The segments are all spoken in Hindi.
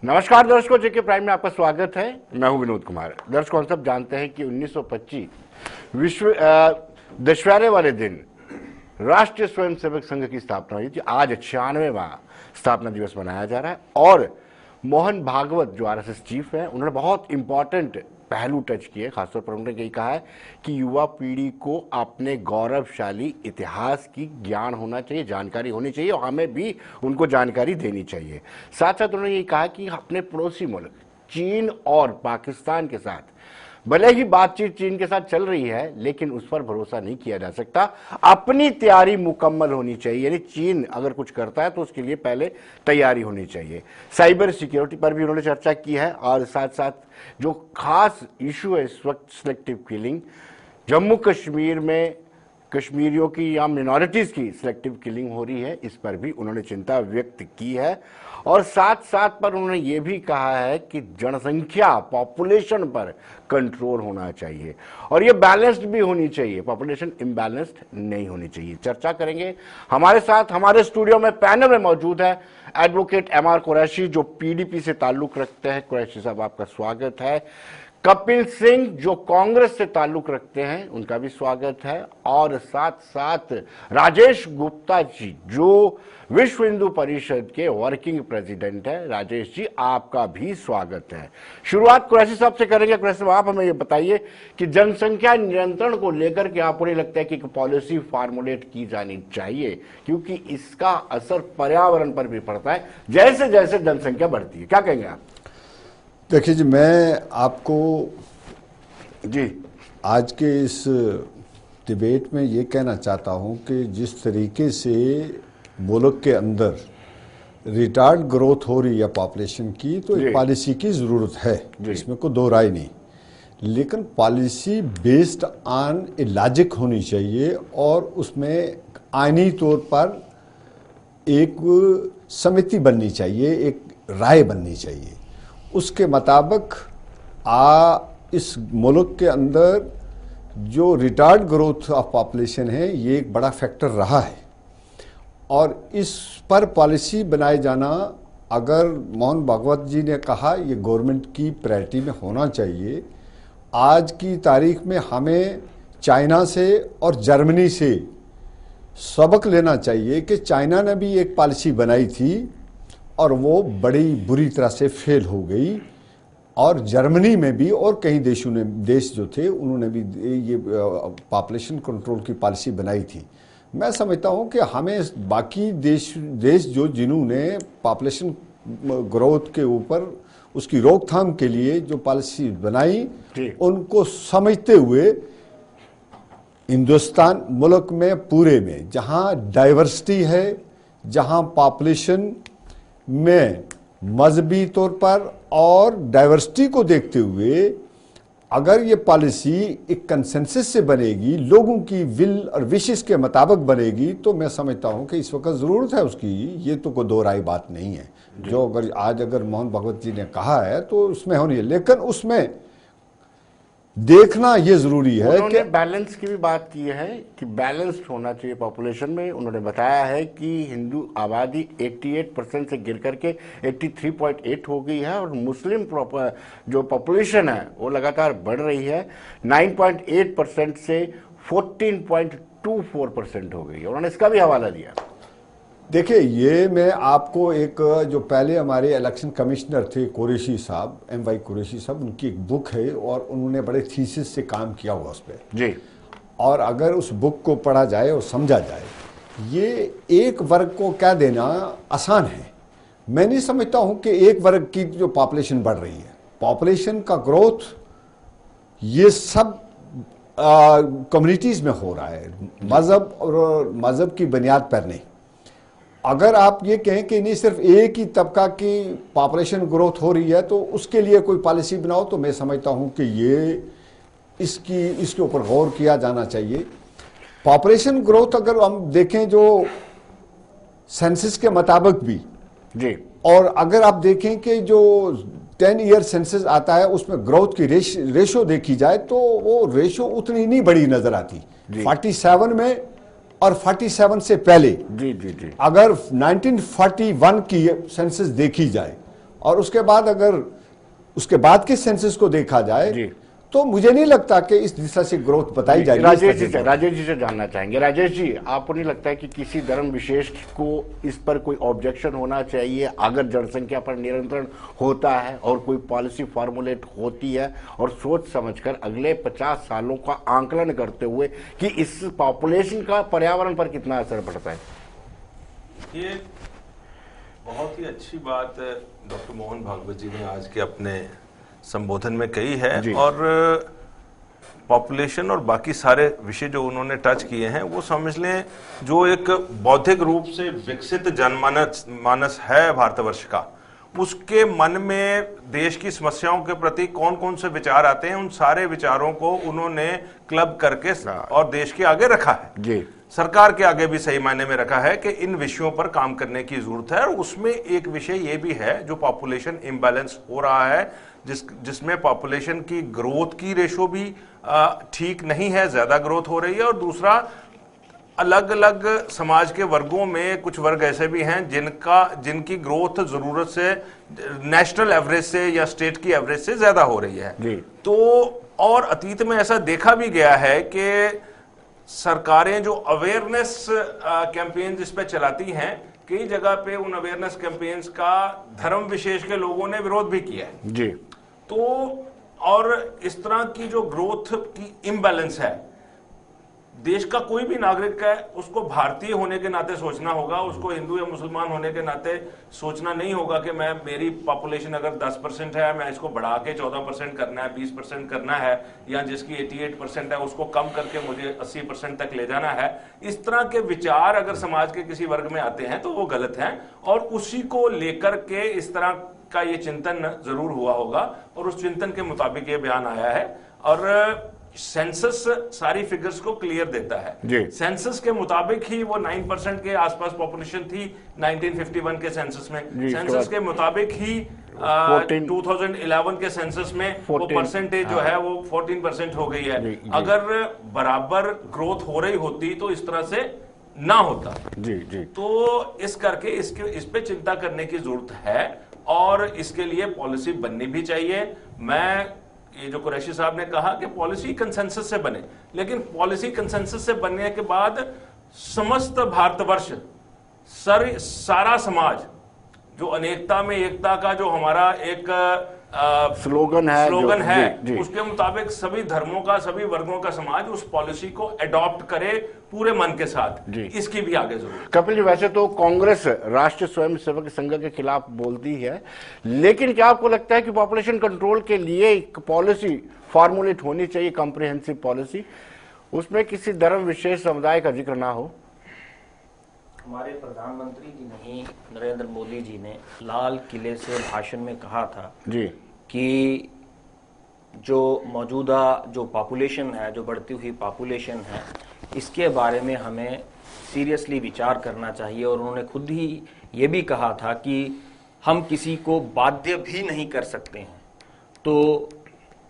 नमस्कार दर्शकों, जेके प्राइम में आपका स्वागत है। मैं हूं विनोद कुमार। दर्शकों, हम सब जानते हैं कि 1925 विश्व दशहरे वाले दिन राष्ट्रीय स्वयंसेवक संघ की स्थापना हुई थी। आज 96वां स्थापना दिवस मनाया जा रहा है और मोहन भागवत जो आरएसएस चीफ है, उन्होंने बहुत इंपॉर्टेंट पहलू टच किए। खासतौर पर उन्होंने यही कहा है कि युवा पीढ़ी को अपने गौरवशाली इतिहास की ज्ञान होना चाहिए, जानकारी होनी चाहिए और हमें भी उनको जानकारी देनी चाहिए। साथ साथ उन्होंने यही कहा कि अपने पड़ोसी मुल्क चीन और पाकिस्तान के साथ भले ही बातचीत चीन के साथ चल रही है, लेकिन उस पर भरोसा नहीं किया जा सकता। अपनी तैयारी मुकम्मल होनी चाहिए, यानी चीन अगर कुछ करता है तो उसके लिए पहले तैयारी होनी चाहिए। साइबर सिक्योरिटी पर भी उन्होंने चर्चा की है और साथ साथ जो खास इशू है इस वक्त सिलेक्टिव किलिंग, जम्मू कश्मीर में कश्मीरियों की या मिनॉरिटीज की सिलेक्टिव किलिंग हो रही है, इस पर भी उन्होंने चिंता व्यक्त की है। और साथ साथ पर उन्होंने ये भी कहा है कि जनसंख्या पॉपुलेशन पर कंट्रोल होना चाहिए और ये बैलेंस्ड भी होनी चाहिए, पॉपुलेशन इम्बैलेंस्ड नहीं होनी चाहिए। चर्चा करेंगे। हमारे साथ हमारे स्टूडियो में पैनल में मौजूद है एडवोकेट एमआर कुरैशी जो पीडीपी से ताल्लुक रखते हैं। कुरैशी साहब, आपका स्वागत है। कपिल सिंह जो कांग्रेस से ताल्लुक रखते हैं, उनका भी स्वागत है। और साथ साथ राजेश गुप्ता जी जो विश्व हिंदू परिषद के वर्किंग प्रेसिडेंट है। राजेश जी, आपका भी स्वागत है। शुरुआत कुरैशी साहब से करेंगे। कुरैशी साहब, आप हमें ये बताइए कि जनसंख्या नियंत्रण को लेकर के आपको नहीं लगता है कि एक पॉलिसी फार्मुलेट की जानी चाहिए, क्योंकि इसका असर पर्यावरण पर भी पड़ता है जैसे जैसे जनसंख्या बढ़ती है। क्या कहेंगे आप? देखिए जी, मैं आपको जी आज के इस डिबेट में ये कहना चाहता हूं कि जिस तरीके से मुल्क के अंदर रिटार्ड ग्रोथ हो रही है पॉपुलेशन की, तो एक पॉलिसी की ज़रूरत है, इसमें कोई दो राय नहीं। लेकिन policy based on A logic होनी चाहिए और उसमें आईनी तौर पर एक समिति बननी चाहिए, एक राय बननी चाहिए। उसके मुताबिक इस मुल्क के अंदर जो रिटार्ड ग्रोथ ऑफ पॉपुलेशन है, ये एक बड़ा फैक्टर रहा है और इस पर पॉलिसी बनाए जाना, अगर मोहन भागवत जी ने कहा, ये गवर्नमेंट की प्रायोरिटी में होना चाहिए। आज की तारीख में हमें चाइना से और जर्मनी से सबक लेना चाहिए कि चाइना ने भी एक पॉलिसी बनाई थी और वो बड़ी बुरी तरह से फेल हो गई, और जर्मनी में भी और कई देश जो थे उन्होंने भी ये पॉपुलेशन कंट्रोल की पॉलिसी बनाई थी। मैं समझता हूँ कि हमें बाकी देश जो जिन्होंने पॉपुलेशन ग्रोथ के ऊपर उसकी रोकथाम के लिए जो पॉलिसी बनाई, उनको समझते हुए हिंदुस्तान मुल्क में पूरे में जहाँ डाइवर्सिटी है, जहाँ पॉपुलेशन में मजहबी तौर पर और डाइवर्सिटी को देखते हुए अगर ये पॉलिसी एक कंसेंसस से बनेगी, लोगों की विल और विशेष के मुताबिक बनेगी, तो मैं समझता हूं कि इस वक्त ज़रूरत है उसकी। ये तो कोई दो राय बात नहीं है। जो अगर मोहन भागवत जी ने कहा है तो उसमें होनी है, लेकिन उसमें देखना ये जरूरी है कि बैलेंस की भी बात की है कि बैलेंस्ड होना चाहिए पॉपुलेशन में। उन्होंने बताया है कि हिंदू आबादी 88% से गिर करके 83.8 हो गई है और मुस्लिम जो पॉपुलेशन है वो लगातार बढ़ रही है, 9.8% से 14.24% हो गई है। उन्होंने इसका भी हवाला दिया। देखिए, ये मैं आपको एक जो पहले हमारे इलेक्शन कमिश्नर थे कुरैशी साहब, MY कुरैशी साहब, उनकी एक बुक है और उन्होंने बड़े थीसिस से काम किया हुआ उस पर जी। और अगर उस बुक को पढ़ा जाए और समझा जाए, ये एक वर्ग को क्या देना आसान है। मैं नहीं समझता हूँ कि एक वर्ग की जो पॉपुलेशन बढ़ रही है, पॉपुलेशन का ग्रोथ ये सब कम्युनिटीज़ में हो रहा है, मज़हब और मज़हब की बुनियाद पर नहीं। अगर आप ये कहें कि नहीं सिर्फ एक ही तबका की पॉपुलेशन ग्रोथ हो रही है तो उसके लिए कोई पॉलिसी बनाओ, तो मैं समझता हूं कि ये इसके ऊपर गौर किया जाना चाहिए। पॉपुलेशन ग्रोथ अगर हम देखें जो सेंसस के मुताबिक भी जी, और अगर आप देखें कि जो 10 ईयर सेंसस आता है उसमें ग्रोथ की रेशो देखी जाए तो वो रेशो उतनी नहीं बड़ी नजर आती। 47 में और 47 से पहले जी जी जी अगर 1941 की सेंसस देखी जाए और उसके बाद अगर उसके बाद के सेंसस को देखा जाए जी। तो मुझे नहीं लगता कि इस दिशा से ग्रोथ बताई जाएगी। राजेश जी से जानना चाहेंगे। राजेश जी, आपको नहीं लगता है कि किसी धर्म विशेष को इस पर कोई ऑब्जेक्शन होना चाहिए अगर जनसंख्या पर नियंत्रण होता है और कोई पॉलिसी फॉर्मुलेट होती है और सोच समझकर अगले 50 सालों का आंकलन करते हुए कि इस पॉपुलेशन का पर्यावरण पर कितना असर पड़ता है? ये बहुत ही अच्छी बात डॉक्टर मोहन भागवत जी ने आज के अपने संबोधन में कही है, और पॉपुलेशन और बाकी सारे विषय जो उन्होंने टच किए हैं वो समझ लें जो एक बौद्धिक रूप से विकसित जनमानस है भारतवर्ष का, उसके मन में देश की समस्याओं के प्रति कौन कौन से विचार आते हैं, उन सारे विचारों को उन्होंने क्लब करके और देश के आगे रखा है जी। सरकार के आगे भी सही मायने में रखा है कि इन विषयों पर काम करने की जरूरत है। और उसमें एक विषय ये भी है जो पॉपुलेशन इम्बैलेंस हो रहा है, जिसमें पॉपुलेशन की ग्रोथ की रेशो भी ठीक नहीं है, ज्यादा ग्रोथ हो रही है। और दूसरा, अलग अलग समाज के वर्गों में कुछ वर्ग ऐसे भी हैं जिनकी ग्रोथ जरूरत से नेशनल एवरेज से या स्टेट की एवरेज से ज्यादा हो रही है जी। तो और अतीत में ऐसा देखा भी गया है कि सरकारें जो अवेयरनेस कैंपेन इस पे चलाती हैं, कई जगह पे उन अवेयरनेस कैंपेन्स का धर्म विशेष के लोगों ने विरोध भी किया है जी। तो और इस तरह की जो ग्रोथ की इम्बैलेंस है, देश का कोई भी नागरिक है उसको भारतीय होने के नाते सोचना होगा, उसको हिंदू या मुसलमान होने के नाते सोचना नहीं होगा कि मेरी पॉपुलेशन अगर 10% है, मैं इसको बढ़ा के 14% करना है, 20% करना है, या जिसकी 88% है उसको कम करके मुझे 80% तक ले जाना है। इस तरह के विचार अगर समाज के किसी वर्ग में आते हैं तो वो गलत हैं, और उसी को लेकर के इस तरह का ये चिंतन जरूर हुआ होगा, और उस चिंतन के मुताबिक ये बयान आया है। और सेंसस सारी फिगर्स को क्लियर देता है। सेंसस के मुताबिक ही वो 9% के आसपास पॉपुलेशन थी 1951 के सेंसस में। सेंसस के मुताबिक ही 2011 के सेंसस में वो परसेंटेज जो है वो 14% हो गई है। अगर बराबर ग्रोथ हो रही होती तो इस तरह से ना होता जी। तो इस करके इस पे चिंता करने की जरूरत है, और इसके लिए पॉलिसी बननी भी चाहिए। ये जो कुरैशी साहब ने कहा कि पॉलिसी कंसेंसस से बने, लेकिन पॉलिसी कंसेंसस से बनने के बाद समस्त भारतवर्ष, सारा समाज, जो अनेकता में एकता का जो हमारा एक स्लोगन है जी। उसके मुताबिक सभी धर्मों का, सभी वर्गों का समाज उस पॉलिसी को अडॉप्ट करे पूरे मन के साथ जी। इसकी भी आगे जरूरत। कपिल जी, वैसे तो कांग्रेस राष्ट्रीय स्वयंसेवक संघ के खिलाफ बोलती है, लेकिन क्या आपको लगता है कि पॉपुलेशन कंट्रोल के लिए एक पॉलिसी फॉर्मुलेट होनी चाहिए, कॉम्प्रिहेंसिव पॉलिसी, उसमें किसी धर्म विशेष समुदाय का जिक्र ना हो? हमारे प्रधानमंत्री जी नहीं, नरेंद्र मोदी जी ने लाल किले से भाषण में कहा था जी कि जो मौजूदा जो पॉपुलेशन है, जो बढ़ती हुई पॉपुलेशन है, इसके बारे में हमें सीरियसली विचार करना चाहिए। और उन्होंने खुद ही ये भी कहा था कि हम किसी को बाध्य भी नहीं कर सकते हैं। तो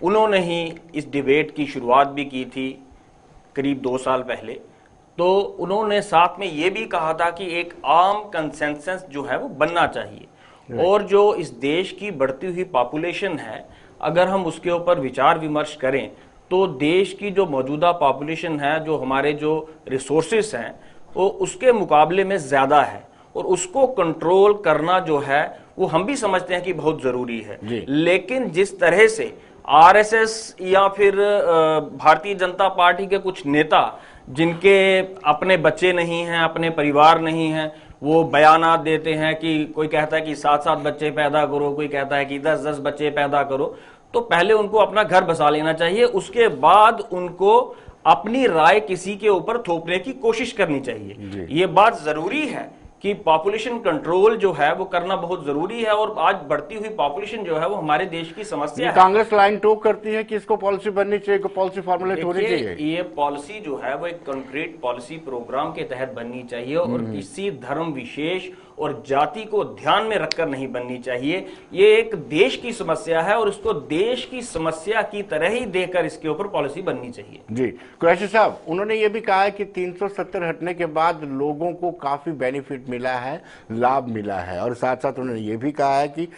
उन्होंने ही इस डिबेट की शुरुआत भी की थी करीब 2 साल पहले। तो उन्होंने साथ में ये भी कहा था कि एक आम कंसेंसस जो है वो बनना चाहिए, और जो इस देश की बढ़ती हुई पॉपुलेशन है, अगर हम उसके ऊपर विचार विमर्श करें तो देश की जो मौजूदा पॉपुलेशन है, जो हमारे जो रिसोर्सेस हैं, वो उसके मुकाबले में ज़्यादा है, और उसको कंट्रोल करना जो है वो हम भी समझते हैं कि बहुत ज़रूरी है। लेकिन जिस तरह से आरएसएस या फिर भारतीय जनता पार्टी के कुछ नेता, जिनके अपने बच्चे नहीं हैं, अपने परिवार नहीं हैं, वो बयानात देते हैं कि कोई कहता है कि 7-7 बच्चे पैदा करो, कोई कहता है कि 10-10 बच्चे पैदा करो, तो पहले उनको अपना घर बसा लेना चाहिए, उसके बाद उनको अपनी राय किसी के ऊपर थोपने की कोशिश करनी चाहिए। ये बात जरूरी है कि पॉपुलेशन कंट्रोल जो है वो करना बहुत जरूरी है, और आज बढ़ती हुई पॉपुलेशन जो है वो हमारे देश की समस्या है। कांग्रेस लाइन टोक करती है कि इसको पॉलिसी बननी चाहिए, पॉलिसी फॉर्मुलेट होनी चाहिए। ये पॉलिसी जो है वो एक कंक्रीट पॉलिसी प्रोग्राम के तहत बननी चाहिए, और किसी धर्म विशेष और जाति को ध्यान में रखकर नहीं बननी चाहिए। ये एक देश की समस्या है, और इसको देश की समस्या की तरह ही देखकर इसके ऊपर पॉलिसी बननी चाहिए जी। कुरैशी साहब, उन्होंने ये भी कहा है कि 370 हटने के बाद लोगों को काफी बेनिफिट मिला है, लाभ मिला है, और साथ साथ उन्होंने ये भी कहा है कि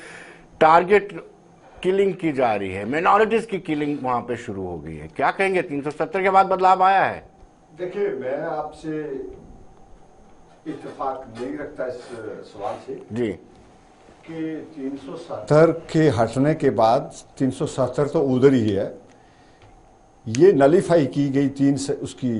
टारगेट किलिंग की जा रही है, माइनॉरिटीज की किलिंग वहां पे शुरू हो गई है। क्या कहेंगे, 370 के बाद बदलाव आया है? देखिए, मैं आपसे इत्तेफाक नहीं रखता इस सवाल से जी कि 370 के हटने के बाद 370 तो उधर ही है, ये नलीफाई की गई उसकी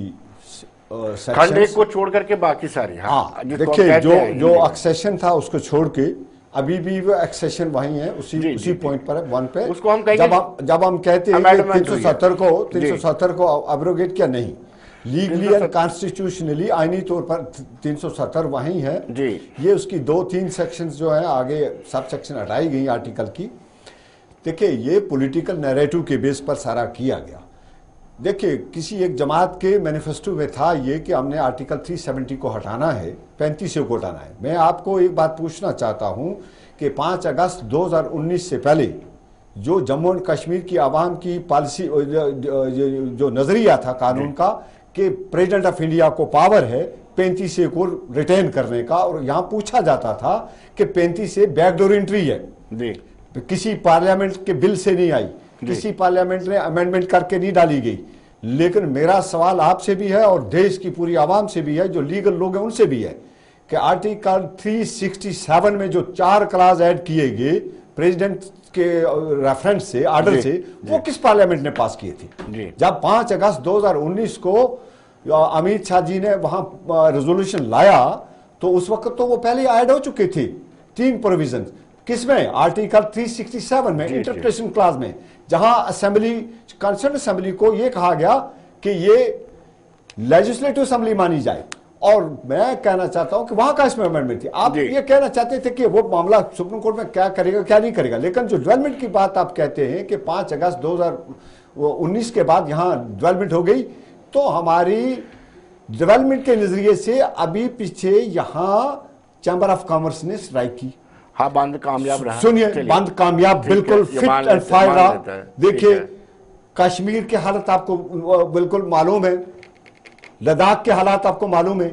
खंड एक को छोड़ करके बाकी सारी। हाँ, देखिए जो एक्सेशन था उसको छोड़ के अभी भी वो एक्सेशन वही है, उसी पॉइंट पर है, वन पे। उसको हम कहेंगे जब हम कहते हैं कि 370 को अब्रोगेट किया, नहीं, लीगली एंड कॉन्स्टिट्यूशनली आईनी तौर पर 370 वही है जी। ये उसकी 2-3 सेक्शंस जो है आगे सब सेक्शन हटाई गई आर्टिकल की। देखिए, ये पॉलिटिकल नैरेटिव के बेस पर सारा किया गया। देखिए, किसी एक जमात के मैनिफेस्टो में था ये कि हमने आर्टिकल 370 को हटाना है, 35 को हटाना है। मैं आपको एक बात पूछना चाहता हूं कि 5 अगस्त 2019 से पहले जो जम्मू एंड कश्मीर की आवाम की पॉलिसी, जो नजरिया था कानून का कि प्रेसिडेंट ऑफ इंडिया को पावर है 35 को रिटेन करने का, और यहां पूछा जाता था कि 35 से बैकडोर एंट्री है, किसी पार्लियामेंट के बिल से नहीं आई, किसी पार्लियामेंट ने अमेंडमेंट करके नहीं डाली गई। लेकिन मेरा सवाल आपसे भी है और देश की पूरी आवाम से भी है, जो लीगल लोग हैं उनसे भी है, कि आर्टिकल 367 में जो 4 क्लास ऐड किए गए प्रेसिडेंट के रेफरेंस से, आर्डर से, वो किस पार्लियामेंट ने पास किए थे? जब 5 अगस्त 2019 को अमित शाह जी ने वहां रेजोल्यूशन लाया तो उस वक्त तो वो पहले ऐड हो चुके थे 3 प्रोविजन। किसमें? आर्टिकल 367 में, इंटरप्रिटेशन क्लास में, जहां असेंबली, कंसर्न असेंबली को यह कहा गया कि ये लेजिस्लेटिव असेंबली मानी जाए। और मैं कहना चाहता हूं कि वहां का इसमें अमेंडमेंट थी। आप ये कहना चाहते थे कि वो मामला सुप्रीम कोर्ट में क्या करेगा क्या नहीं करेगा, लेकिन जो डेवलपमेंट की बात आप कहते हैं कि 5 अगस्त 2019 के बाद यहां डेवलपमेंट हो गई, तो हमारी डेवलपमेंट के नजरिए से अभी पीछे यहां चैंबर ऑफ कॉमर्स ने स्ट्राइक की। हाँ, बंद कामयाब रहा। सुनिए, बंद कामयाब, बिल्कुल फिट एंड फायर रहा। देखिए, कश्मीर के हालत आपको बिल्कुल मालूम है, लद्दाख के हालात आपको मालूम है।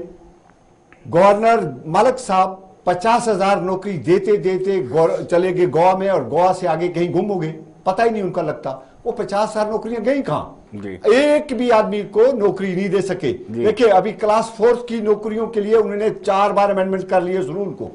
गवर्नर मलिक साहब 50,000 नौकरी देते देते चले गए गोवा में, और गोवा से आगे कहीं गुम हो गए, पता ही नहीं उनका लगता। वो 50,000 नौकरियां गई कहां? एक भी आदमी को नौकरी नहीं दे सके। देखिए, अभी क्लास 4 की नौकरियों के लिए उन्होंने 4 बार अमेंडमेंट कर लिए रूल को।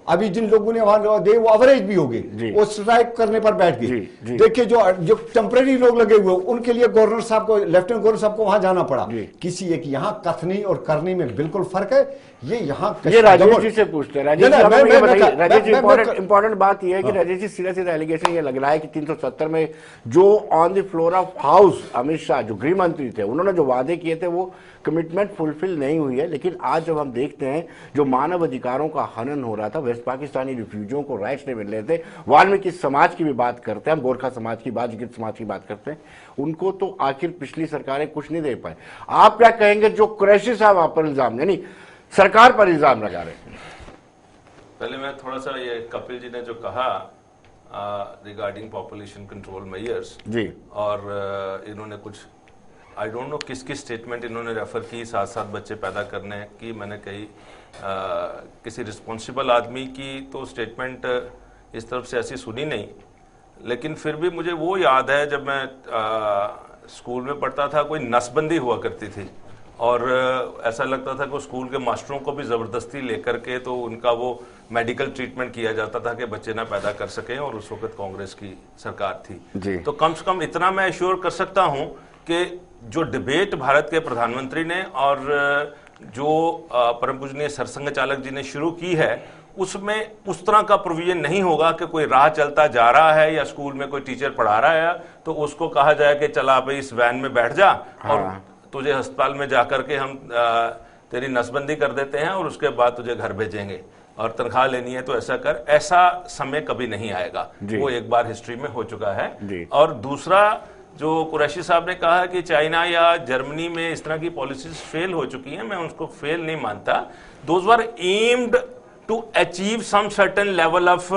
अभी जिन लोगों ने वहां दे, वो एवरेज भी हो गए, वो स्ट्राइक करने पर बैठ गए। देखिए, जो टेम्परेरी लोग लगे हुए उनके लिए गवर्नर साहब को, लेफ्टिनेंट गवर्नर साहब को वहां जाना पड़ा। किसी एक यहाँ कथनी और करनी में बिल्कुल फर्क है। ये राजेश जी से पूछते हैं। राजेश जी, इंपॉर्टेंट बात यह है कि राजेश जी, सीधा सीधा एलिगेशन ये लग रहा है कि 370 में जो on the floor of house Amit Shah, जो गृह मंत्री थे, उन्होंने जो वादे किए थे वो कमिटमेंट फुलफिल नहीं हुई है। लेकिन आज जब हम देखते हैं जो मानव अधिकारों का हनन हो रहा था, वेस्ट पाकिस्तानी रिफ्यूजियों को राइट्स नहीं मिल रहे थे, वाल्मीकि समाज की भी बात करते हैं, हम गोरखा समाज की बात, गिर समाज की बात करते हैं, उनको तो आखिर पिछली सरकारें कुछ नहीं दे पाए। आप क्या कहेंगे जो कुरैशी साहब आप पर इल्जाम, यानी सरकार पर इल्जाम लगा रहे हैं? पहले मैं थोड़ा सा, ये कपिल जी ने जो कहा रिगार्डिंग पॉपुलेशन कंट्रोल मेजर्स जी, और इन्होंने कुछ, आई डोंट नो किस किस स्टेटमेंट इन्होंने रेफर की, 7-7 बच्चे पैदा करने की। मैंने कही किसी रिस्पॉन्सिबल आदमी की तो स्टेटमेंट इस तरफ से ऐसी सुनी नहीं, लेकिन फिर भी मुझे वो याद है जब मैं स्कूल में पढ़ता था, कोई नसबंदी हुआ करती थी, और ऐसा लगता था कि स्कूल के मास्टरों को भी ज़बरदस्ती लेकर के तो उनका वो मेडिकल ट्रीटमेंट किया जाता था कि बच्चे ना पैदा कर सकें, और उस वक्त कांग्रेस की सरकार थी। तो कम से कम इतना मैं एश्योर कर सकता हूं कि जो डिबेट भारत के प्रधानमंत्री ने और जो परम पूजनीय सरसंघ चालक जी ने शुरू की है, उसमें उस तरह का प्रोविजन नहीं होगा कि कोई राह चलता जा रहा है या स्कूल में कोई टीचर पढ़ा रहा है तो उसको कहा जाए कि चला भाई इस वैन में बैठ जा और तुझे अस्पताल में जाकर के हम तेरी नसबंदी कर देते हैं और उसके बाद तुझे घर भेजेंगे और तनख्वाह लेनी है तो ऐसा कर। ऐसा समय कभी नहीं आएगा, वो एक बार हिस्ट्री में हो चुका है। और दूसरा, जो कुरैशी साहब ने कहा कि चाइना या जर्मनी में इस तरह की पॉलिसीज फेल हो चुकी हैं, मैं उसको फेल नहीं मानता। Those were aimed to achieve some certain level of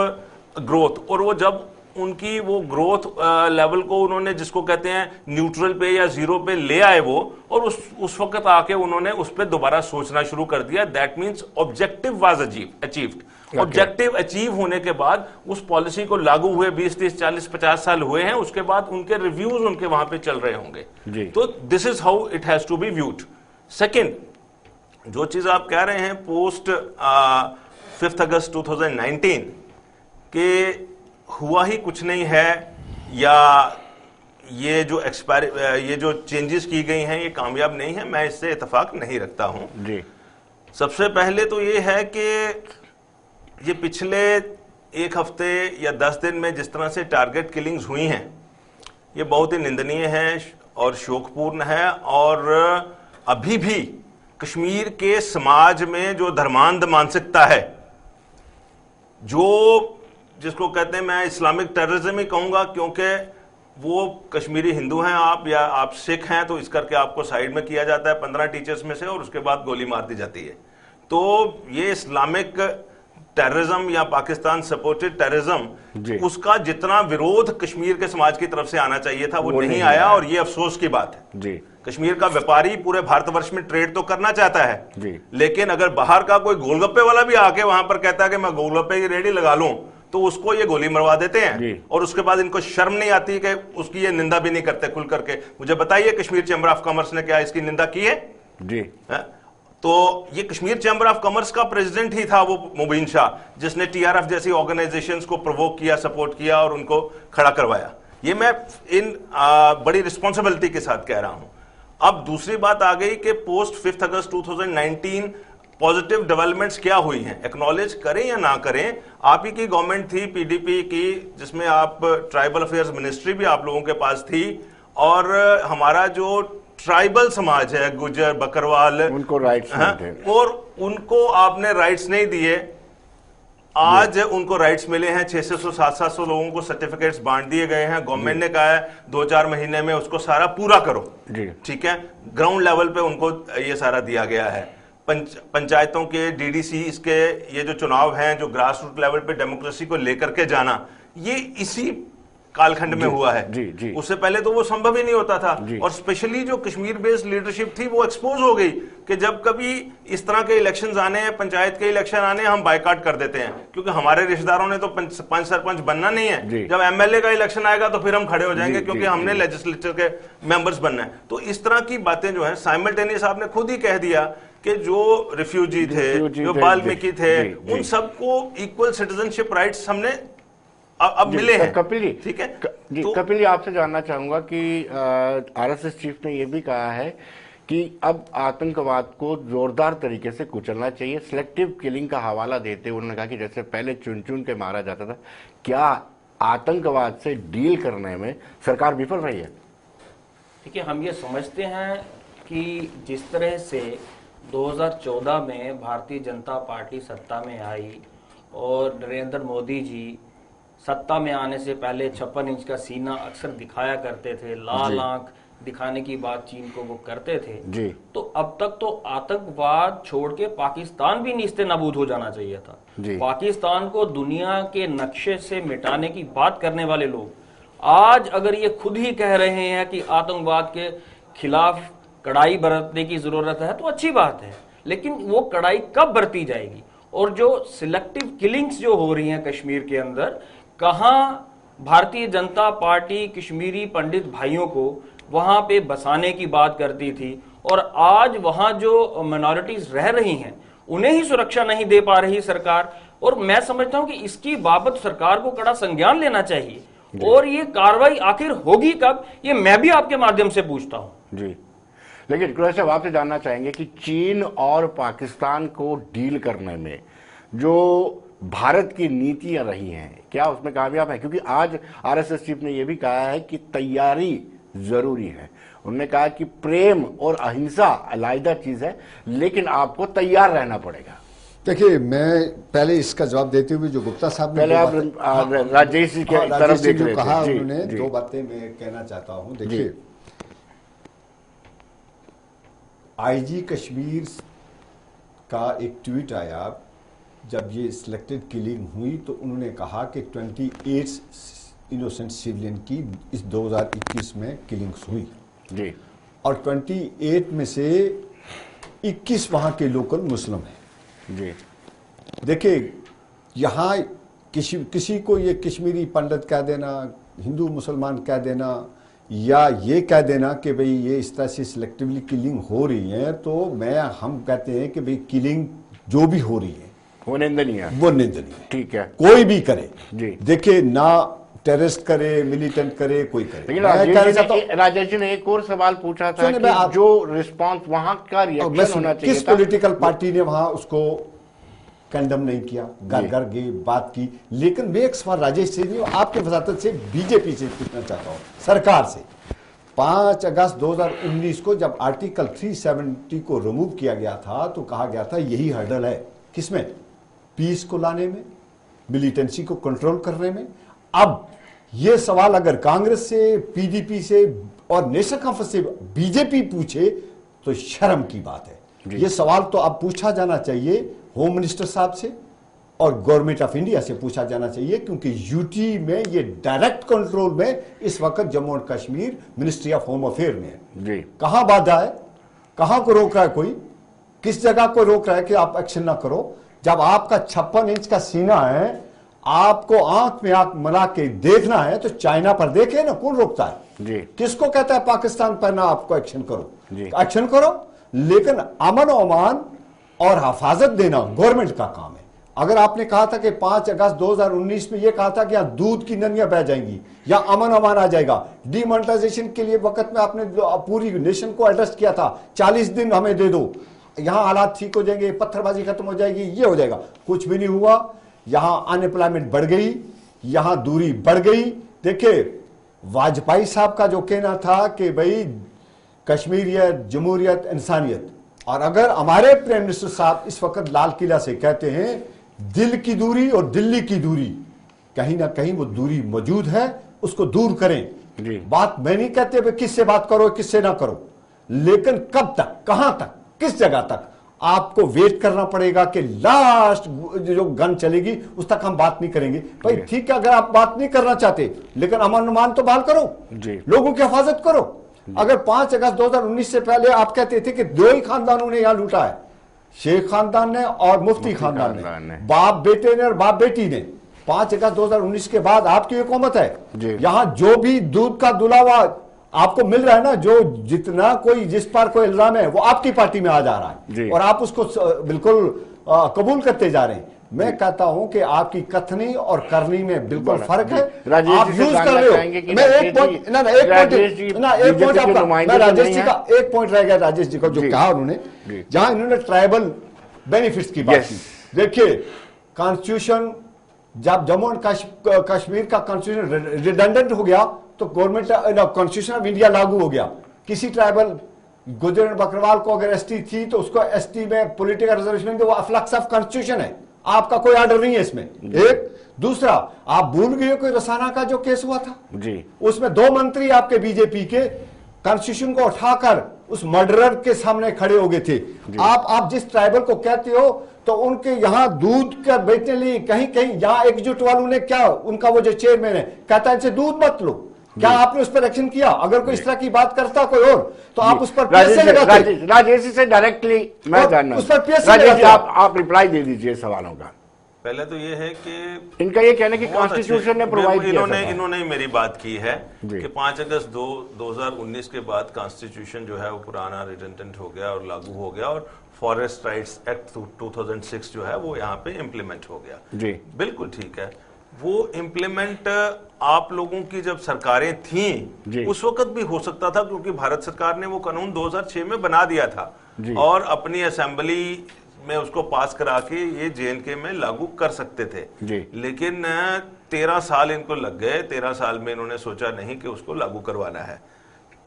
growth, और वो जब उनकी वो ग्रोथ लेवल को उन्होंने, जिसको कहते हैं न्यूट्रल पे या जीरो पे ले आए वो, और उस वक्त आके उन्होंने उस पर दोबारा सोचना शुरू कर दिया। That means objective was achieved. Objective achieve होने के बाद उस पॉलिसी को लागू हुए 20, 30, 40, 50 साल हुए हैं, उसके बाद उनके रिव्यूज उनके वहां पे चल रहे होंगे। तो this is how it has to be viewed. Second, जो चीज आप कह रहे हैं पोस्ट 5 अगस्त 2019 के हुआ ही कुछ नहीं है, या ये जो चेंजेस की गई हैं ये कामयाब नहीं है, मैं इससे इत्तेफाक नहीं रखता हूं जी। सबसे पहले तो ये है कि ये पिछले एक हफ्ते या 10 दिन में जिस तरह से टारगेट किलिंग्स हुई हैं, ये बहुत ही निंदनीय है और शोकपूर्ण है। और अभी भी कश्मीर के समाज में जो धर्मांध मानसिकता है, जो जिसको कहते हैं, मैं इस्लामिक टेररिज्म ही कहूंगा, क्योंकि वो कश्मीरी हिंदू हैं आप या आप सिख हैं तो इस करके आपको साइड में किया जाता है 15 टीचर्स में से, और उसके बाद गोली मार दी जाती है। तो ये इस्लामिक टेररिज्म या पाकिस्तान सपोर्टेड टेररिज्म, उसका जितना विरोध कश्मीर के समाज की तरफ से आना चाहिए था वो नहीं आया, और ये अफसोस की बात है जी। कश्मीर का व्यापारी पूरे भारतवर्ष में ट्रेड तो करना चाहता है जी, लेकिन अगर बाहर का कोई गोलगप्पे वाला भी आके वहां पर कहता है कि मैं गोलगप्पे की रेडी लगा लूं, तो उसको ये गोली मरवा देते हैं, और उसके बाद इनको शर्म नहीं आती कि उसकी ये निंदा भी नहीं करते खुल करके। मुझे बताइए कश्मीर चैम्बर ऑफ कॉमर्स ने क्या इसकी निंदा की है जी? तो ये कश्मीर चैम्बर ऑफ कॉमर्स का प्रेसिडेंट ही था वो मुबीन शाह, जिसने टीआरएफ जैसी ऑर्गेनाइजेशंस को प्रोवोक किया, सपोर्ट किया और उनको खड़ा करवाया। ये मैं इन बड़ी रिस्पॉन्सिबिलिटी के साथ कह रहा हूं। अब दूसरी बात आ गई कि पोस्ट 5 अगस्त 2019 पॉजिटिव डेवलपमेंट्स क्या हुई हैं, एक्नॉलेज करें या ना करें। आप ही की गवर्नमेंट थी पीडीपी की, जिसमें आप ट्राइबल अफेयर्स मिनिस्ट्री भी आप लोगों के पास थी, और हमारा जो ट्राइबल समाज है, गुजर बकरवाल, उनको राइट्स थे, और उनको आपने राइट्स नहीं दिए। आज उनको राइट्स मिले हैं, 600-700 लोगों को सर्टिफिकेट्स बांट दिए गए हैं। गवर्नमेंट ने कहा है 2-4 महीने में उसको सारा पूरा करो, ठीक है। ग्राउंड लेवल पे उनको ये सारा दिया गया है। पंचायतों के डीडीसी इसके ये जो चुनाव हैं, जो ग्रास रूट लेवल पे डेमोक्रेसी को लेकर के जाना, ये इसी कालखंड में हुआ है जी। उससे पहले तो वो संभव ही नहीं होता था। और स्पेशली जो कश्मीर बेस्ड लीडरशिप थी वो एक्सपोज हो गई कि जब कभी इस तरह के इलेक्शंस आने हैं, पंचायत के इलेक्शन आने, हम बायकॉट कर देते हैं, क्योंकि हमारे रिश्तेदारों ने तो पंच सरपंच बनना नहीं है। जब एमएलए का इलेक्शन आएगा तो फिर हम खड़े हो जाएंगे, क्योंकि हमने लेजिस्लेचर के मेंबर्स बनना है। तो इस तरह की बातें जो है साइमल्टेनियस, आपने खुद ही कह दिया कि जो रिफ्यूजी थे, जो वाल्मीकि थे, उन सबको इक्वल सिटीजनशिप राइट्स हमने अब मिले हैं। कपिल जी, ठीक है जी, तो कपिल जी आपसे जानना चाहूंगा कि आरएसएस चीफ ने यह भी कहा है कि अब आतंकवाद को जोरदार तरीके से कुचलना चाहिए। सिलेक्टिव किलिंग का हवाला देते हुए उन्होंने कहा कि जैसे पहले चुन चुन के मारा जाता था, क्या आतंकवाद से डील करने में सरकार विफल रही है? देखिए, हम ये समझते हैं कि जिस तरह से 2014 में भारतीय जनता पार्टी सत्ता में आई और नरेंद्र मोदी जी सत्ता में आने से पहले 56 इंच का सीना अक्सर दिखाया करते थे, लाल आंख दिखाने की बात चीन को वो करते थे जी। तो अब तक तो आतंकवाद छोड़ के पाकिस्तान भी निस्ते नाबूद हो जाना चाहिए था जी। पाकिस्तान को दुनिया के नक्शे से मिटाने की बात करने वाले लोग आज अगर ये खुद ही कह रहे हैं कि आतंकवाद के खिलाफ कड़ाई बरतने की जरूरत है, तो अच्छी बात है, लेकिन वो कड़ाई कब बरती जाएगी? और जो सिलेक्टिव किलिंग्स जो हो रही हैं कश्मीर के अंदर, कहां भारतीय जनता पार्टी कश्मीरी पंडित भाइयों को वहां पे बसाने की बात करती थी, और आज वहां जो माइनॉरिटीज रह रही हैं उन्हें ही सुरक्षा नहीं दे पा रही सरकार। और मैं समझता हूं कि इसकी बाबत सरकार को कड़ा संज्ञान लेना चाहिए, और ये कार्रवाई आखिर होगी कब, ये मैं भी आपके माध्यम से पूछता हूं जी। लेकिन कुरैशी साहब आपसे जानना चाहेंगे कि चीन और पाकिस्तान को डील करने में जो भारत की नीतियां रही हैं, क्या उसमें कामयाब है? क्योंकि आज आरएसएस चीफ ने यह भी कहा है कि तैयारी जरूरी है। उन्होंने कहा कि प्रेम और अहिंसा अलग चीज है, लेकिन आपको तैयार रहना पड़ेगा। देखिए, मैं पहले इसका जवाब देते हुए जो गुप्ता साहब ने पहले आप राजेश जी के तरफ देख जो कहा उन्होंने, दो बातें मैं कहना चाहता हूं। देखिए, आईजी कश्मीर का एक ट्वीट आया जब ये सिलेक्टेड किलिंग हुई, तो उन्होंने कहा कि 28 इनोसेंट सिविलियन की इस 2021 में किलिंग्स हुई जी। और 28 में से 21 वहां के लोकल मुस्लिम हैं जी। देखिए, यहाँ किसी को ये कश्मीरी पंडित कह देना, हिंदू मुसलमान कह देना, या ये कह देना कि भाई ये इस तरह से सिलेक्टिवली किलिंग हो रही है, तो हम कहते हैं कि भाई किलिंग जो भी हो रही है वो निंदनीय है, वो निंदनीय है। ठीक है, कोई भी करे जी। देखिए, ना टेररिस्ट करे, मिलिटेंट करे, कोई करे। लेकिन राजेश जी ने एक और सवाल पूछा था कि जो रिस्पांस वहां का रिएक्शन होना चाहिए, किस पॉलिटिकल पार्टी ने वहां उसको कंडम नहीं किया, घर घर गई बात की। लेकिन मैं एक सवाल राजेश से नहीं, आपके वजारत से बीजेपी से पूछना चाहता हूं, सरकार से। 5 अगस्त 2019 को जब आर्टिकल 370 को रिमूव किया गया था तो कहा गया था यही हर्डल है, किसमें? पीस को लाने में, मिलिटेंसी को कंट्रोल करने में। अब यह सवाल अगर कांग्रेस से, पीडीपी से और नेशनल कॉन्फ्रेंस से बीजेपी पूछे तो शर्म की बात है। यह सवाल तो अब पूछा जाना चाहिए होम मिनिस्टर साहब से और गवर्नमेंट ऑफ इंडिया से पूछा जाना चाहिए, क्योंकि यूटी में ये डायरेक्ट कंट्रोल में इस वक्त Jammu and Kashmir ministry of home affair में है। कहां बाधा है, कहां को रोक रहा है कोई, किस जगह को रोक रहा है कि आप एक्शन ना करो? जब आपका 56 इंच का सीना है, आपको आंख में आंख मिला के देखना है तो चाइना पर देखे ना, कौन रोकता है जी? किसको कहता है पाकिस्तान पर ना आपको एक्शन करो? एक्शन करो, लेकिन अमन अमान और हिफाजत देना गवर्नमेंट का काम है। अगर आपने कहा था कि 5 अगस्त 2019 में यह कहा था कि यहां दूध की नदियां बह जाएंगी या अमन अमान आ जाएगा, डिमोनेटाइजेशन के लिए वक्त में आपने पूरी नेशन को एड्रेस किया था, 40 दिन हमें दे दो, यहां हालात ठीक हो जाएंगे, पत्थरबाजी खत्म हो जाएगी, ये हो जाएगा। कुछ भी नहीं हुआ, यहां अनएम्प्लॉयमेंट बढ़ गई, यहां दूरी बढ़ गई। देखिए, वाजपेयी साहब का जो कहना था कि भाई कश्मीरियत, जमहूरियत, इंसानियत, और अगर हमारे प्राइम मिनिस्टर साहब इस वक्त लाल किला से कहते हैं दिल की दूरी और दिल्ली की दूरी, कहीं ना कहीं वो दूरी मौजूद है, उसको दूर करें जी। बात मैं नहीं कहते किससे बात करो किससे ना करो, लेकिन कब तक, कहां तक, किस जगह तक आपको वेट करना पड़ेगा कि लास्ट जो गन चलेगी उस तक हम बात नहीं करेंगे। भाई ठीक है, अगर आप बात नहीं करना चाहते, लेकिन अमन अमान तो बहाल करो जी। लोगों की हिफाजत करो। अगर 5 अगस्त 2019 से पहले आप कहते थे कि 2 ही खानदानों ने यहां लूटा है, शेख खानदान ने और मुफ्ती खानदान ने, बाप बेटे ने और बाप बेटी ने। 5 अगस्त 2019 के बाद आपकी हुकूमत है, यहां जो भी दूध का दुलावा आपको मिल रहा है ना, जो जितना कोई जिस पर कोई इल्जाम है वो आपकी पार्टी में आ जा रहा है और आप उसको बिल्कुल कबूल करते जा रहे हैं। मैं कहता हूं कि आपकी कथनी और करनी में बिल्कुल फर्क है। आप यूज कर रहे हो। मैं एक पॉइंट आपका, मैं राजेश जी का एक पॉइंट रह गया, राजेश जी का जो कहा उन्होंने, जहां इन्होंने ट्राइबल बेनिफिट्स की बात की। देखिए, कॉन्स्टिट्यूशन जब जम्मू एंड कश्मीर का कॉन्स्टिट्यूशन रिडंडेंट हो गया तो गवर्नमेंट कॉन्स्टिट्यूशन ऑफ इंडिया लागू हो गया। किसी ट्राइबल गुजर बकरवाल को अगर एसटी थी तो उसको एसटी में पॉलिटिकल रिजर्वेशन, वो फ्लक्स ऑफ कॉन्स्टिट्यूशन है, आपका कोई ऑर्डर नहीं है इसमें। एक दूसरा, आप भूल गए कोई रसाना का जो केस हुआ था जी, उसमें 2 मंत्री आपके बीजेपी के कॉन्स्टिट्यूशन को उठाकर उस मर्डरर के सामने खड़े हो गए थे। आप जिस ट्राइबल को कहते हो तो उनके यहाँ दूध का बेचने लिए कहीं कहीं यहाँ एकजुट वालों ने क्या, उनका वो जो चेयरमैन है कहता है इनसे दूध मत लो, क्या आपने उस पर एक्शन किया? अगर कोई इस तरह की बात करता कोई और तो आप उस पर राजेश से डायरेक्टली मैं जानना उस पर आप रिप्लाई दे दीजिए सवालों का। पहले तो ये है कि इनका ये कहना कि कॉन्स्टिट्यूशन ने प्रोवाइड किया, इन्होंने मेरी बात की है कि 5 अगस्त 2019 के बाद कॉन्स्टिट्यूशन जो है वो पुराना रिडंडेंट हो गया और लागू हो गया और फॉरेस्ट राइट्स एक्ट 2006 जो है वो यहाँ पे इम्प्लीमेंट हो गया जी। बिल्कुल ठीक है, वो इम्प्लीमेंट आप लोगों की जब सरकारें थीं उस वक्त भी हो सकता था, क्योंकि भारत सरकार ने वो कानून 2006 में बना दिया था और अपनी असेंबली में उसको पास करा के ये जेएनके में लागू कर सकते थे जी। लेकिन 13 साल इनको लग गए, 13 साल में इन्होंने सोचा नहीं कि उसको लागू करवाना है।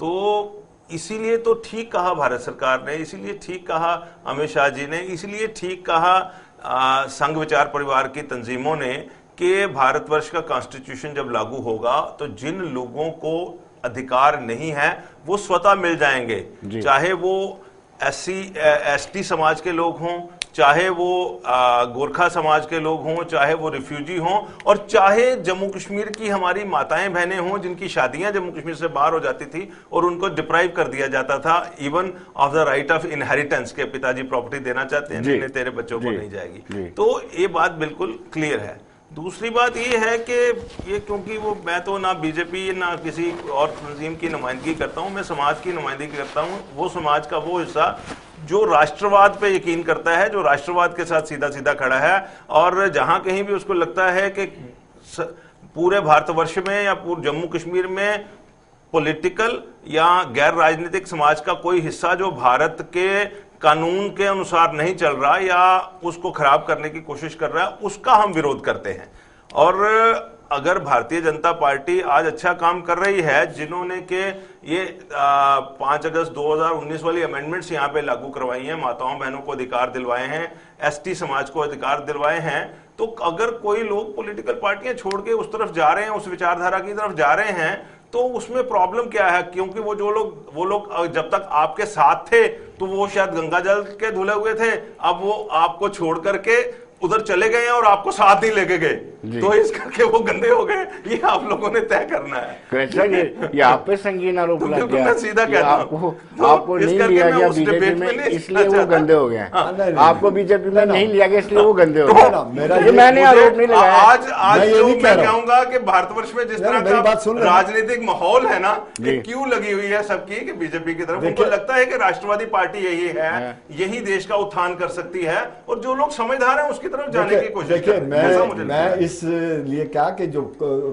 तो इसीलिए तो ठीक कहा भारत सरकार ने, इसीलिए ठीक कहा अमित शाह जी ने, इसीलिए ठीक कहा संघ विचार परिवार की तंजीमों ने कि भारतवर्ष का कॉन्स्टिट्यूशन जब लागू होगा तो जिन लोगों को अधिकार नहीं है वो स्वतः मिल जाएंगे, चाहे वो SC ST समाज के लोग हों, चाहे वो गोरखा समाज के लोग हों, चाहे वो रिफ्यूजी हों, और चाहे जम्मू कश्मीर की हमारी माताएं बहनें हों जिनकी शादियां जम्मू कश्मीर से बाहर हो जाती थी और उनको डिप्राइव कर दिया जाता था even of the right of inheritance, के पिताजी प्रॉपर्टी देना चाहते हैं, नहीं तेरे बच्चों को नहीं जाएगी। तो ये बात बिल्कुल क्लियर है। दूसरी बात ये है कि ये, क्योंकि वो मैं तो ना बीजेपी ना किसी और तंजीम की नुमाइंदगी करता हूँ, मैं समाज की नुमाइंदगी करता हूँ, वो समाज का वो हिस्सा जो राष्ट्रवाद पे यकीन करता है, जो राष्ट्रवाद के साथ सीधा सीधा खड़ा है, और जहां कहीं भी उसको लगता है कि पूरे भारतवर्ष में या पूरे जम्मू कश्मीर में पॉलिटिकल या गैर राजनीतिक समाज का कोई हिस्सा जो भारत के कानून के अनुसार नहीं चल रहा या उसको खराब करने की कोशिश कर रहा है, उसका हम विरोध करते हैं। और अगर भारतीय जनता पार्टी आज अच्छा काम कर रही है, जिन्होंने के ये 5 अगस्त 2019 वाली अमेंडमेंट्स यहाँ पे लागू करवाई हैं, माताओं बहनों को अधिकार दिलवाए हैं, एसटी समाज को अधिकार दिलवाए हैं, तो अगर कोई लोग पॉलिटिकल पार्टियां छोड़ के उस तरफ जा रहे हैं, उस विचारधारा की तरफ जा रहे हैं, तो उसमें प्रॉब्लम क्या है? क्योंकि वो लोग जब तक आपके साथ थे तो वो शायद गंगा जल के धुले हुए थे, अब वो आपको छोड़ करके उधर चले गए हैं और आपको साथ ही लेके गए, तो इस करके वो गंदे हो गए। ये आप लोगों ने तय करना है। ये आप पे संगीन आरोप लग गया, सीधा कहता हूं, आपको नहीं लिया गया बीजेपी में इसलिए वो गंदे हो गए, आपको बीजेपी में नहीं लिया गया इसलिए वो गंदे हो गए। मैंने आरोप नहीं लगाया। आज जो मैं कहूंगा कि भारतवर्ष में जिस तरह का राजनीतिक माहौल है ना, कि क्यों लगी हुई है सबकी कि बीजेपी की तरफ, उनको लगता है कि राष्ट्रवादी पार्टी यही है, यही देश का उत्थान कर सकती है, और जो लोग समझदार हैं उसकी तरफ जाने की कोशिश कर रहे हैं। मैं इसलिए क्या कि जो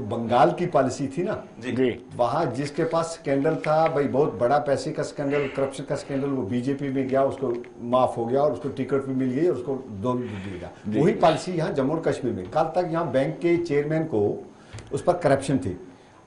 बंगाल की पॉलिसी थी ना जी, वहां जिसके पास स्कैंडल था भाई, बहुत बड़ा पैसे का स्कैंडल, करप्शन का स्कैंडल, वो बीजेपी में गया, उसको माफ हो गया और उसको टिकट भी मिल गई और उसको दोनों दिया। वही पॉलिसी यहाँ जम्मू कश्मीर में, कल तक यहाँ बैंक के चेयरमैन को उस पर करप्शन थी,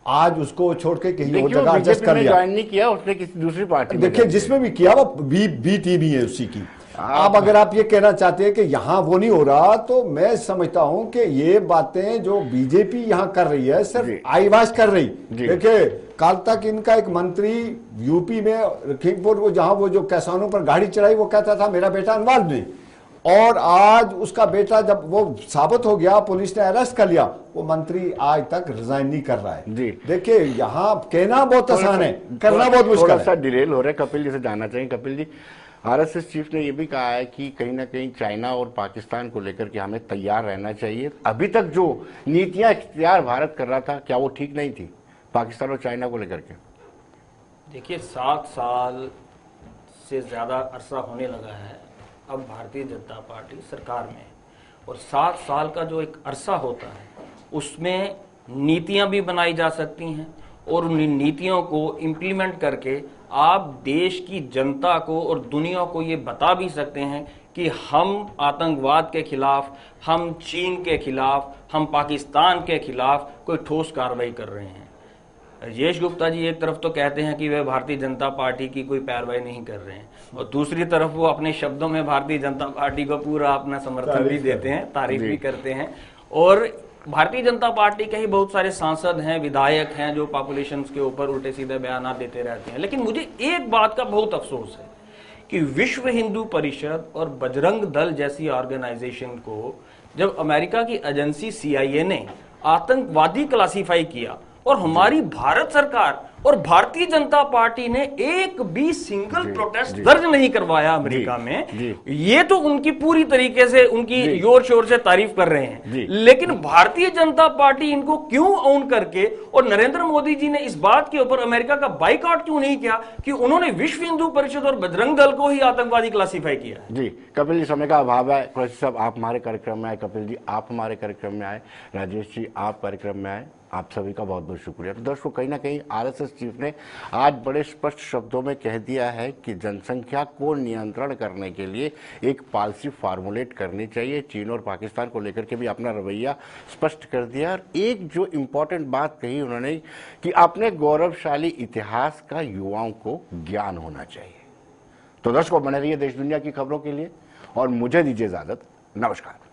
आज उसको छोड़ के कहीं और जगह एडजस्ट कर लिया, ज्वाइन नहीं किया उसने, किसी दूसरी पार्टी। देखिए जिसमें भी किया वो बी टीम ही है उसी की। अब अगर आप ये कहना चाहते हैं कि यहाँ वो नहीं हो रहा, तो मैं समझता हूं कि ये बातें जो बीजेपी यहाँ कर रही है सिर्फ आईवाश कर रही। देखिए कल तक इनका एक मंत्री यूपी में लखीमपुर, वो जहां वो जो किसानों पर गाड़ी चढ़ाई, वो कहता था मेरा बेटा इन्वॉल्व नहीं, और आज उसका बेटा जब वो साबित हो गया, पुलिस ने अरेस्ट कर लिया, वो मंत्री आज तक रिजाइन नहीं कर रहा है। देखिए यहाँ कहना बहुत आसान है, करना बहुत मुश्किल है। थोड़ा सा डिरेल हो रहा है। कपिल जी से जानना चाहिए। कपिल जी, आरएसएस चीफ ने यह भी कहा है कि कहीं ना कहीं चाइना और पाकिस्तान को लेकर के हमें तैयार रहना चाहिए। अभी तक जो नीतियां इख्तियार भारत कर रहा था, क्या वो ठीक नहीं थी पाकिस्तान और चाइना को लेकर के? देखिए 7 साल से ज़्यादा अरसा होने लगा है अब भारतीय जनता पार्टी सरकार में, और 7 साल का जो एक अरसा होता है उसमें नीतियां भी बनाई जा सकती हैं, और उन नीतियों को इम्प्लीमेंट करके आप देश की जनता को और दुनिया को ये बता भी सकते हैं कि हम आतंकवाद के खिलाफ, हम चीन के खिलाफ, हम पाकिस्तान के खिलाफ कोई ठोस कार्रवाई कर रहे हैं। राजेश गुप्ता जी एक तरफ तो कहते हैं कि वे भारतीय जनता पार्टी की कोई पैरवाई नहीं कर रहे हैं, और दूसरी तरफ वो अपने शब्दों में भारतीय जनता पार्टी को पूरा अपना समर्थन भी देते हैं, तारीफ भी करते हैं। और भारतीय जनता पार्टी के ही बहुत सारे सांसद हैं, विधायक हैं, जो पॉपुलेशन के ऊपर उल्टे सीधे बयान देते रहते हैं। लेकिन मुझे एक बात का बहुत अफसोस है कि विश्व हिंदू परिषद और बजरंग दल जैसी ऑर्गेनाइजेशन को जब अमेरिका की एजेंसी CIA ने आतंकवादी क्लासीफाई किया, और हमारी भारत सरकार और भारतीय जनता पार्टी ने एक भी सिंगल प्रोटेस्ट दर्ज नहीं करवाया अमेरिका में, ये तो उनकी पूरी तरीके से उनकी जोर शोर से तारीफ कर रहे हैं। लेकिन भारतीय जनता पार्टी इनको क्यों ऑन करके, और नरेंद्र मोदी जी ने इस बात के ऊपर अमेरिका का बाइकआउट क्यों नहीं किया कि उन्होंने विश्व हिंदू परिषद और बजरंग दल को ही आतंकवादी क्लासीफाई किया? जी कपिल जी, समय का अभाव है। कुरैशी साहब आप हमारे कार्यक्रम में आए, कपिल जी आप हमारे कार्यक्रम में आए, राजेश जी आप कार्यक्रम में आए, आप सभी का बहुत बहुत शुक्रिया। तो दर्शकों, कहीं ना कहीं आरएसएस चीफ ने आज बड़े स्पष्ट शब्दों में कह दिया है कि जनसंख्या को नियंत्रण करने के लिए एक पॉलिसी फार्मुलेट करनी चाहिए। चीन और पाकिस्तान को लेकर के भी अपना रवैया स्पष्ट कर दिया। और एक जो इम्पोर्टेंट बात कही उन्होंने कि अपने गौरवशाली इतिहास का युवाओं को ज्ञान होना चाहिए। तो दर्शकों, बने रहिए देश दुनिया की खबरों के लिए और मुझे दीजिए इजाजत। नमस्कार।